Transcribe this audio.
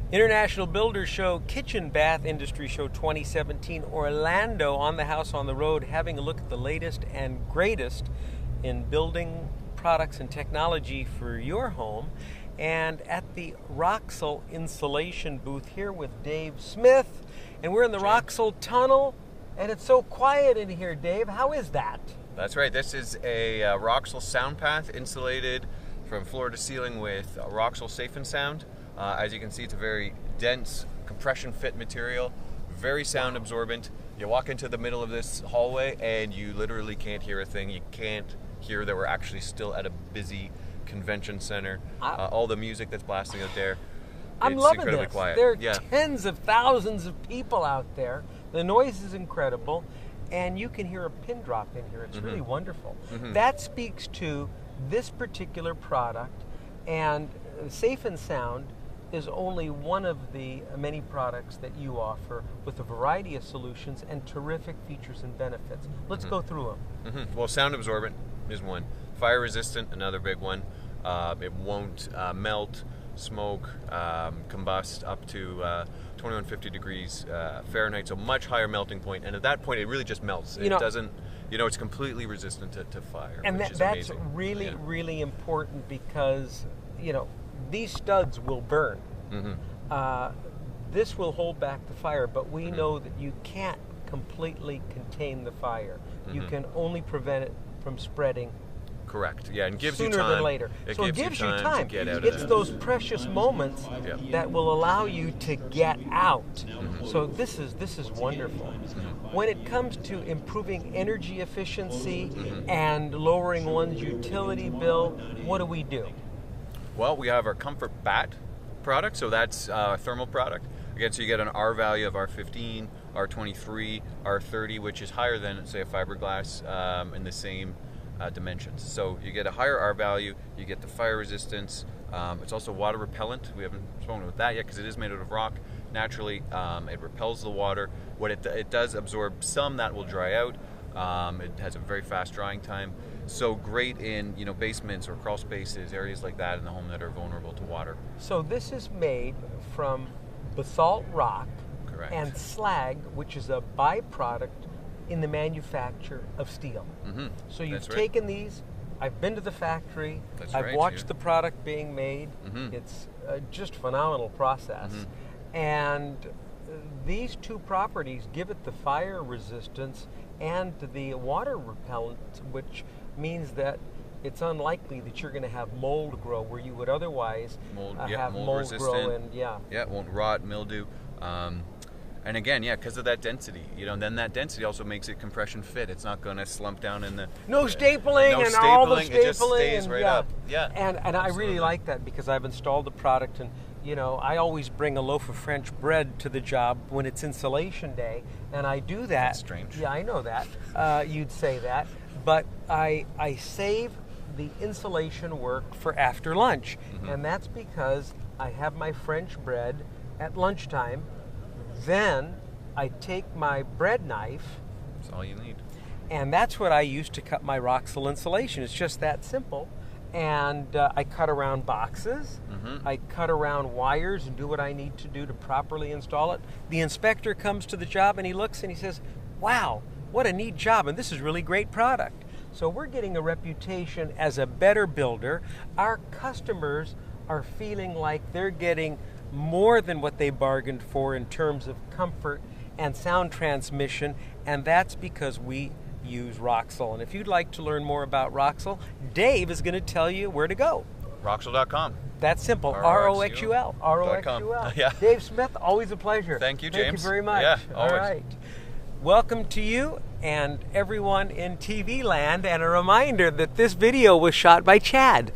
International Builders Show, Kitchen Bath Industry Show 2017, Orlando, on the house on the road, having a look at the latest and greatest in building products and technology for your home. And at the Roxul Insulation booth here with Dave Smith. And we're in the Roxul Tunnel, and it's so quiet in here, Dave. How is that? That's right. This is a Roxul SoundPath insulated from floor to ceiling with Roxul Safe and Sound. As you can see, it's a very dense compression fit material, very sound absorbent. You walk into the middle of this hallway and you literally can't hear a thing. You can't hear that we're actually still at a busy convention center. All the music that's blasting out there, I'm it's loving incredibly this. quiet. There are tens of thousands of people out there. The noise is incredible, and you can hear a pin drop in here. It's really wonderful. That speaks to this particular product, and Safe and Sound is only one of the many products that you offer with a variety of solutions and terrific features and benefits. Let's go through them. Well, sound absorbent is one. Fire resistant, another big one. It won't melt, smoke, combust up to 2150 degrees Fahrenheit, so much higher melting point. And at that point, it really just melts. It doesn't, it's completely resistant to fire. And which is that's amazing. really, really important because, these studs will burn. This will hold back the fire, but we know that you can't completely contain the fire. You can only prevent it from spreading. Correct. Yeah, and gives sooner you time. than later. So it gives you time. To get out It's of those precious moments that will allow you to get out. So this is wonderful. When it comes to improving energy efficiency and lowering one's utility bill, what do we do? Well, we have our Comfort Bat product, so that's a thermal product. Again, so you get an R value of R15, R23, R30, which is higher than, say, a fiberglass in the same dimensions. So you get a higher R value, you get the fire resistance. It's also water repellent. We haven't spoken about that yet because it is made out of rock. Naturally, it repels the water. What it does absorb some that will dry out. It has a very fast drying time. So great in basements or crawl spaces, areas like that in the home that are vulnerable to water. So this is made from basalt rock Correct. and slag, which is a byproduct in the manufacture of steel. So you've That's right. taken these. I've been to the factory. That's I've right, watched yeah. the product being made. It's just phenomenal process. And these two properties give it the fire resistance and the water repellent, which means that it's unlikely that you're going to have mold grow where you would otherwise have mold resistant. grow. And it won't rot, mildew. And again, because of that density, then that density also makes it compression fit. It's not going to slump down in the no stapling no and all the stapling. It just stays and, right up. Yeah, and I really like that because I've installed the product, and I always bring a loaf of French bread to the job when it's insulation day, and I do that. That's strange. Yeah, I know that. You'd say that, but I save the insulation work for after lunch, and that's because I have my French bread at lunchtime. Then I take my bread knife. That's all you need. And that's what I use to cut my Roxul insulation. It's just that simple. And I cut around boxes. I cut around wires and do what I need to do to properly install it. The inspector comes to the job and he looks and he says, wow, what a neat job. And this is really great product. So we're getting a reputation as a better builder. Our customers are feeling like they're getting more than what they bargained for in terms of comfort and sound transmission, and that's because we use Roxul. And if you'd like to learn more about Roxul, Dave is going to tell you where to go. Roxul.com. That's simple. ROXUL. ROXUL. ROXUL. Yeah. Dave Smith, always a pleasure. Thank you, James. Thank you very much. Yeah, All always. right. Welcome to you and everyone in TV land, and a reminder that this video was shot by Chad.